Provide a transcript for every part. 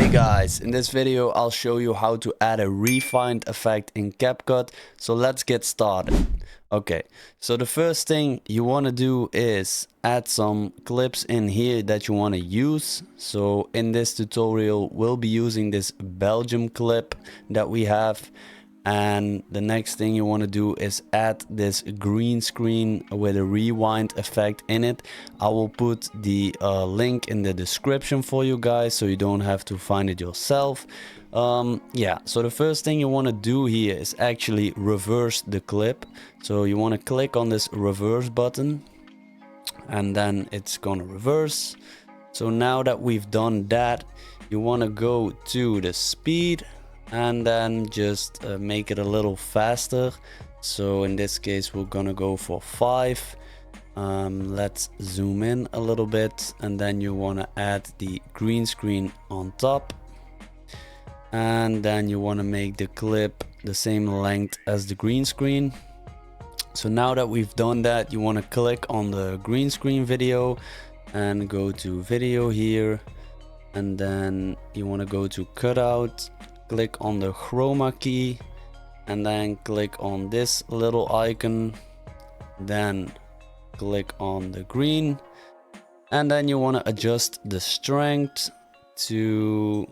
Hey guys, in this video I'll show you how to add a refined effect in Capcut. So let's get started. Okay, so the first thing you want to do is add some clips in here that you want to use. So in this tutorial we'll be using this Belgium clip that we have. And the next thing you want to do is add this green screen with a rewind effect in it. I will put the link in the description for you guys so you don't have to find it yourself. Yeah, so the first thing you want to do here is actually reverse the clip. So you want to click on this reverse button and then it's gonna reverse. So now that we've done that, you want to go to the speed and then just make it a little faster. So in this case we're gonna go for 5. Let's zoom in a little bit, and then you want to add the green screen on top, and then you want to make the clip the same length as the green screen. So now that we've done that, you want to click on the green screen video and go to video here, and then you want to go to cutout, click on the chroma key, and then click on this little icon, then click on the green, and then you want to adjust the strength to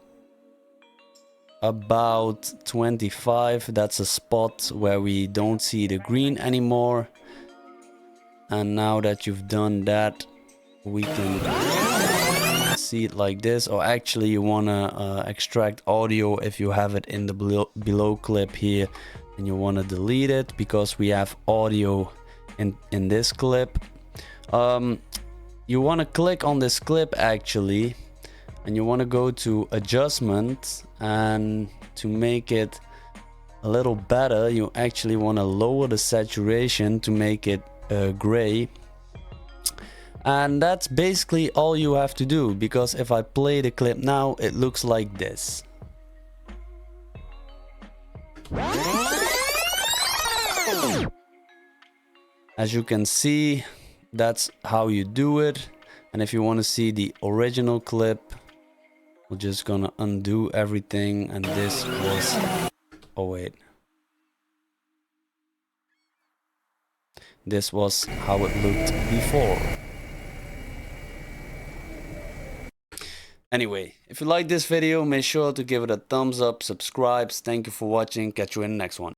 about 25. That's a spot where we don't see the green anymore. And now that you've done that, we can see it like this. Or actually you want to extract audio if you have it in the below clip here, and you want to delete it because we have audio in this clip. You want to click on this clip actually, and you want to go to adjustment, and to make it a little better you actually want to lower the saturation to make it gray. And that's basically all you have to do, because if I play the clip now, it looks like this. As you can see, that's how you do it. And if you want to see the original clip, we're just gonna undo everything, and this was, oh wait, this was how it looked before. Anyway, if you like this video, make sure to give it a thumbs up, subscribe. Thank you for watching. Catch you in the next one.